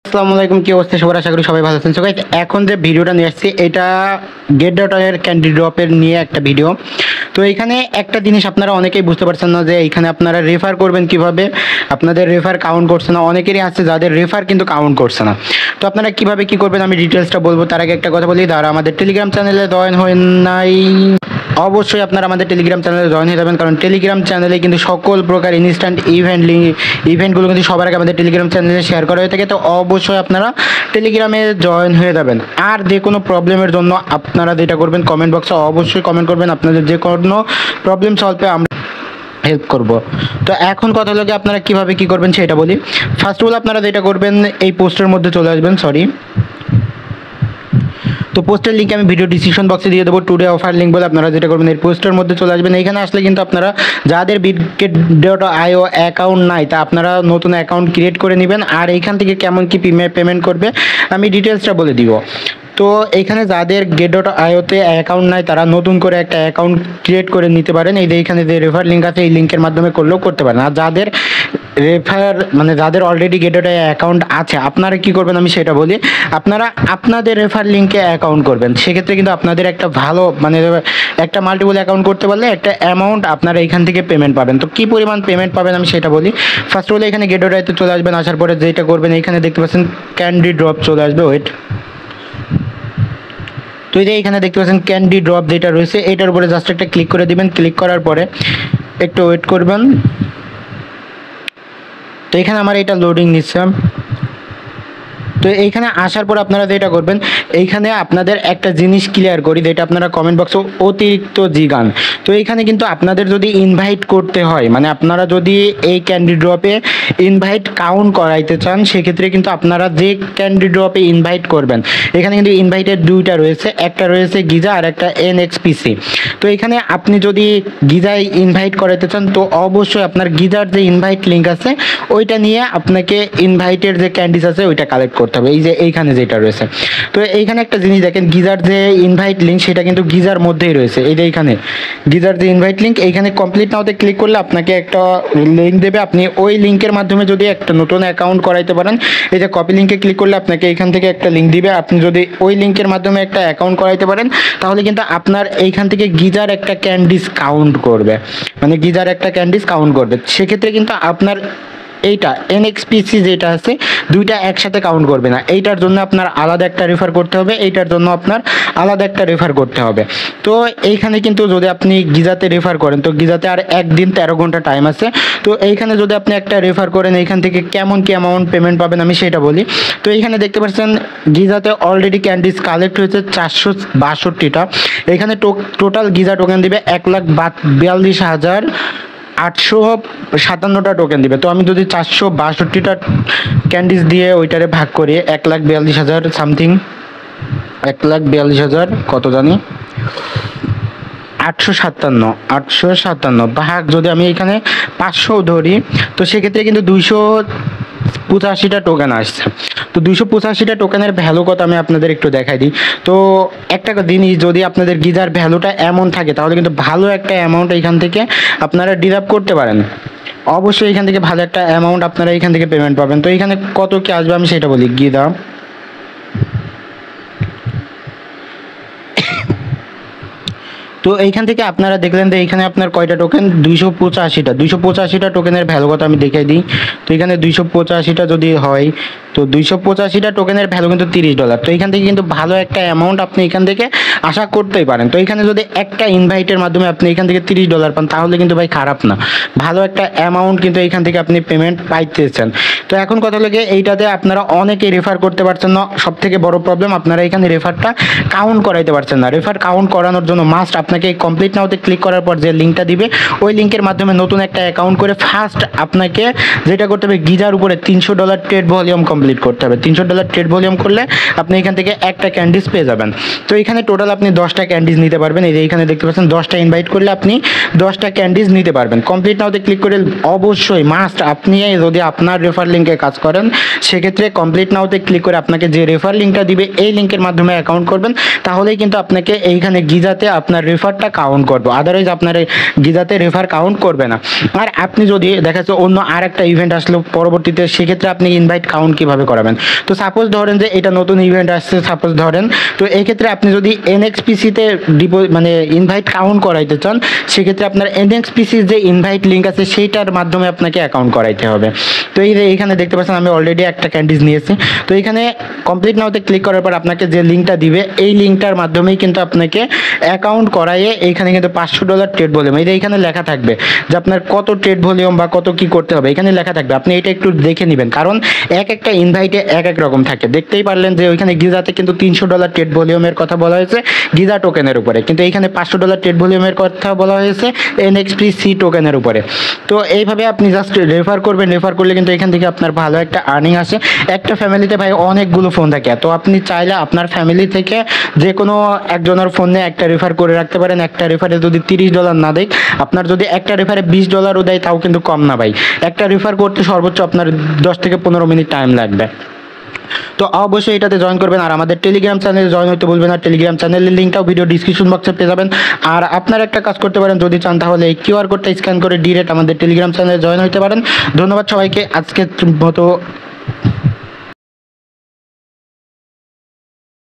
আসসালামু আলাইকুম, কি অবস্থা সবার? আশা করি সবাই ভালো আছেন। সো গাইস, এখন যে ভিডিওটা নিয়ে আসছি এটা গেট ডট এর ক্যান্ডি ড্রপের নিয়ে একটা ভিডিও। তো এখানে একটা জিনিস আপনারা অনেকেই বুঝতে পারছেন না যে এখানে আপনারা রেফার করবেন কিভাবে। আপনাদের রেফার কাউন্ট করছে না, অনেকেরই আছে যাদের রেফার কিন্তু কাউন্ট করছে না। তো আপনারা কিভাবে কি করবেন আমি ডিটেলসটা বলবো। তার আগে একটা কথা বলি, যারা আমাদের টেলিগ্রাম চ্যানেলে জয়েন হন নাই অবশ্যই আপনারা আমাদের টেলিগ্রাম চ্যানেলে জয়েন হয়ে যাবেন, কারণ টেলিগ্রাম চ্যানেলে কিন্তু সকল প্রকার ইনস্ট্যান্ট ইভেন্টগুলো কিন্তু সবার আগে আমাদের টেলিগ্রাম চ্যানেলে শেয়ার করা হয়ে থাকে। তো অবশ্যই আপনারা টেলিগ্রামে জয়েন হয়ে যাবেন। আর যে কোনো প্রবলেমের জন্য আপনারা যেটা করবেন, কমেন্ট বক্সে অবশ্যই কমেন্ট করবেন। আপনাদের যে কোনো প্রবলেম সলভে আমরা হেল্প করব। তো এখন কথা হলো আপনারা কিভাবে কি করবেন সেটা বলি। ফার্স্ট অফ অল আপনারা যেটা করবেন, এই পোস্টের মধ্যে চলে আসবেন। তো পোস্টের লিঙ্ক আমি ভিডিও ডিসক্রিপশন বক্সে দিয়ে দেবো, টুডে অফার লিঙ্ক বলে। আপনারা যেটা করবেন, এই পোস্টের মধ্যে চলে আসবেন। এইখানে আসলে কিন্তু আপনারা যাদের bitget.io অ্যাকাউন্ট নাই তা আপনারা নতুন অ্যাকাউন্ট ক্রিয়েট করে নেবেন। আর এইখান থেকে কেমন কি পেমেন্ট করবে আমি ডিটেলসটা বলে দিব। তো এখানে যাদের get.io-তে অ্যাকাউন্ট নাই তারা নতুন করে একটা অ্যাকাউন্ট ক্রিয়েট করে নিতে পারেন। এই যে এখানে যে রেফার লিঙ্ক আছে এই লিঙ্কের মাধ্যমে করলেও করতে পারেন। আর যাদের যাদের অলরেডি get.io অ্যাকাউন্ট আছে আপনারা কি করবেন আমি সেটা বলি। আপনারা আপনাদের রেফার লিঙ্কে অ্যাকাউন্ট করবেন, সেক্ষেত্রে কিন্তু আপনাদের একটা ভালো একটা মাল্টিপল অ্যাকাউন্ট করতে পারলে একটা অ্যামাউন্ট আপনারা এখান থেকে পেমেন্ট পাবেন। তো কি পরিমাণ পেমেন্ট পাবেন আমি সেটা বলি। ফার্স্ট অফ অল এখানে get.io-তে চলে আসবেন। আসার পরে যেটা করবেন, এখানে দেখতে পাচ্ছেন ক্যান্ডি ড্রপ চলে আসবে। তো এই যে এখানে দেখতে পাচ্ছেন ক্যান্ডি ড্রপ যেটা রয়েছে এটার উপরে জাস্ট একটা ক্লিক করে দিবেন। ক্লিক করার পরে একটু ওয়েট করবেন। তো এখানে আমার এটা লোডিং নিচ্ছে। তো এইখানে আসার পর আপনারা যেটা করবেন, এইখানে আপনাদের একটা জিনিস ক্লিয়ার করি, যেটা আপনারা কমেন্ট বক্সে অতিরিক্ত জিগান। তো এইখানে কিন্তু আপনাদের যদি ইনভাইট করতে হয়, আপনারা যদি এই ক্যান্ডি ড্রপে ইনভাইট কাউন্ট করাইতে চান, সেক্ষেত্রে কিন্তু আপনারা যে ক্যান্ডি ড্রপে ইনভাইট করবেন, এখানে কিন্তু ইনভাইটের দুইটা রয়েছে, একটা রয়েছে গিজা আর একটা এনএক্সপিসি। তো এখানে আপনি যদি গিজায় ইনভাইট করাইতে চান তো অবশ্যই আপনার গিজার যে ইনভাইট লিঙ্ক আছে ওইটা নিয়ে আপনাকে ইনভাইটের যে ক্যান্ডিস আছে ওইটা কালেক্ট করতে হবে। এই যে এইখানে যেটা রয়েছে, তো এইখানে একটা জিনিস দেখেন, গিজার যে ইনভাইট লিঙ্ক সেটা কিন্তু গিজার মধ্যেই রয়েছে। এই যে এইখানে গিজার যে ইনভাইট লিঙ্ক, এইখানে কমপ্লিট নাওতে ক্লিক করলে আপনাকে একটা লিঙ্ক দেবে। আপনি ওই লিঙ্কের মাধ্যমে যদি একটা নতুন অ্যাকাউন্ট করাইতে পারেন, এই যে কপি লিঙ্কে ক্লিক করলে আপনাকে এইখান থেকে একটা লিঙ্ক দিবে। আপনি যদি ওই লিঙ্কের মাধ্যমে একটা অ্যাকাউন্ট করাইতে পারেন তাহলে কিন্তু আপনার এইখান থেকে গিজার একটা ক্যান্ডিস কাউন্ট করবে, সেক্ষেত্রে কিন্তু আপনার এইটা এনএক্সপিসি যেটা আছে দুইটা একসাথে কাউন্ট করবে না। এইটার জন্য আপনার আলাদা একটা রেফার করতে হবে, এইটার জন্য আপনার আলাদা একটা রেফার করতে হবে। তো এইখানে কিন্তু যদি আপনি গিজাতে রেফার করেন তো গিজাতে আর একদিন 13 ঘন্টা টাইম আছে। তো এইখানে যদি আপনি একটা রেফার করেন এইখান থেকে কেমন কি অ্যামাউন্ট পেমেন্ট পাবেন আমি সেটা বলি। তো এইখানে দেখতে পাচ্ছেন গিজাতে অলরেডি ক্যান্ডিস কালেক্ট হয়েছে 462টা। এখানে টোটাল গিজা টোকেন দিবে 1,42,857টা টোকেন দিবে। তো আমি যদি 462টা ক্যান্ডিস দিয়ে ওইটারে ভাগ করি 1,42,000 সামথিং, 1,42,000 কত জানি 857 ভাগ যদি আমি এখানে 500 ধরি তো সেক্ষেত্রে কিন্তু 285টা টোকেন আসছে। তো 285টা টোকেনের ভ্যালু কত আমি আপনাদের একটু দেখাই দিই। তো একটা জিনিস, যদি আপনাদের গিজার ভ্যালুটা এমন থাকে তাহলে কিন্তু ভালো একটা অ্যামাউন্ট এখান থেকে আপনারা ডিরাপ করতে পারেন। অবশ্যই এখান থেকে ভালো একটা অ্যামাউন্ট আপনারা এখান থেকে পেমেন্ট পাবেন। তো এখানে কত কি আসবে আমি সেটা বলি। গিজা তো এইখান থেকে আপনারা দেখলেন যে এইখানে আপনার কয়টা টোকেন, 285টা টোকেনের ভ্যালু কত আমি দেখাই দিই। তো এখানে 285টা যদি হয় তো 285টা টোকেনের ভ্যালু কিন্তু $30। তো এখান থেকে কিন্তু ভালো একটা অ্যামাউন্ট আপনি এখান থেকে আশা করতেই পারেন। তো এখানে যদি একটা ইনভাইটের মাধ্যমে আপনি এখান থেকে $30 পান তাহলে কিন্তু ভাই খারাপ না, ভালো একটা অ্যামাউন্ট কিন্তু এখান থেকে আপনি পেমেন্ট পাইতেছেন। তো এখন কথা লাগে এইটাতে আপনারা অনেকেই রেফার করতে পারছেন না। সব থেকে বড় প্রবলেম, আপনারা এখানে রেফারটা কাউন্ট করাইতে পারছেন না। রেফার কাউন্ট করানোর জন্য মাস্ট আপনাকে কমপ্লিট নাওতে ক্লিক করার পর যে লিঙ্কটা দিবে ওই লিঙ্কের মাধ্যমে নতুন একটা অ্যাকাউন্ট করে ফার্স্ট আপনাকে যেটা করতে হবে, গিজার উপরে $300 ট্রেড ভলিউম কমপ্লিট করতে হবে। $300 ট্রেড ভলিউম করলে আপনি এখান থেকে একটা ক্যান্ডিস পেয়ে যাবেন। তো এখানে টোটাল আপনি 10টা ক্যান্ডিস নিতে পারবেন। এই যে এখানে দেখতে পাচ্ছেন 10টা ইনভাইট করলে আপনি 10টা ক্যান্ডিস নিতে পারবেন। কমপ্লিট নাওতে ক্লিক করে অবশ্যই মাস্ট আপনি যদি আপনার রেফার লিঙ্কে কাজ করেন সেক্ষেত্রে কমপ্লিট নাওতে ক্লিক করে আপনাকে যে রেফার লিঙ্কটা দিবে এই লিঙ্কের মাধ্যমে অ্যাকাউন্ট করবেন, তাহলেই কিন্তু আপনাকে এইখানে গিজাতে আপনার রেফারটা কাউন্ট করবে। আদারওয়াইজ আপনার গিজাতে রেফার কাউন্ট করবে না। আর আপনি যদি দেখা যাচ্ছে অন্য আর একটা ইভেন্ট আসলো পরবর্তীতে, সেক্ষেত্রে আপনি ইনভাইট কাউন্ট কীভাবে এইভাবে করাবেন। তো সাপোজ ধরেন যে এটা নতুন ইভেন্ট আসছে, সাপোজ ধরেন, তো এই ক্ষেত্রে আপনি যদি এনএক্সপিসিতে মানে ইনভাইট কাউন্ট করাইতে চান, সেক্ষেত্রে আপনার এনএক্সপিসির যে ইনভাইট লিঙ্ক আছে সেইটার মাধ্যমে আপনাকে অ্যাকাউন্ট করাইতে হবে। তো এই যে এইখানে দেখতে পাচ্ছেন আমি অলরেডি একটা ক্যান্ডিজ নিয়েছি। তো এখানে কমপ্লিট নাওতে ক্লিক করার পর আপনাকে যে লিঙ্কটা দিবে এই লিঙ্কটার মাধ্যমেই কিন্তু আপনাকে অ্যাকাউন্ট করাইয়ে এইখানে কিন্তু $500 ট্রেড ভলিউম এই যে এইখানে লেখা থাকবে যে আপনার কত ট্রেড ভলিউম বা কত কি করতে হবে, এখানে লেখা থাকবে। আপনি এটা একটু দেখে নেবেন, কারণ এক একটা ইনভাইটে এক এক রকম থাকে। দেখতেই পারলেন যে ওইখানে গিজাতে কিন্তু $300 ট্রেড ভলিউমের কথা বলা হয়েছে গিজা টোকেনের উপরে, কিন্তু এইখানে $500 ট্রেড ভলিউমের কথা বলা হয়েছে এনএক্সপিসি টোকেনের উপরে। তো এইভাবে আপনি জাস্ট রেফার করবেন, রেফার করলে কিন্তু এখান থেকে আপনার ভালো একটা আর্নিং আসে। একটা ফ্যামিলিতে ভাই অনেকগুলো ফোন থাকে, তো আপনি চাইলে আপনার ফ্যামিলি থেকে যে কোনো একজনের ফোনে একটা রেফার করে রাখতে পারেন। একটা রেফারে যদি $30 না দেয়, আপনার যদি একটা রেফারে $20 দেয় তাও কিন্তু কম না ভাই। একটা রেফার করতে সর্বোচ্চ আপনার 10 থেকে 15 মিনিট টাইম লাগবে। তো অবশ্যই এটাতে জয়েন করবেন, আর আমাদের টেলিগ্রাম চ্যানেলে জয়েন হতে ভুলবেন না। টেলিগ্রাম চ্যানেলের লিঙ্কটাও ভিডিও ডিসক্রিপশন বক্সে পেয়ে যাবেন। আর আপনার একটা কাজ করতে পারেন, যদি চান তাহলে এই কিউআর কোডটা স্ক্যান করে ডিরেক্ট আমাদের টেলিগ্রাম চ্যানেলে জয়েন হতে পারেন। ধন্যবাদ সবাইকে, আজকের মতো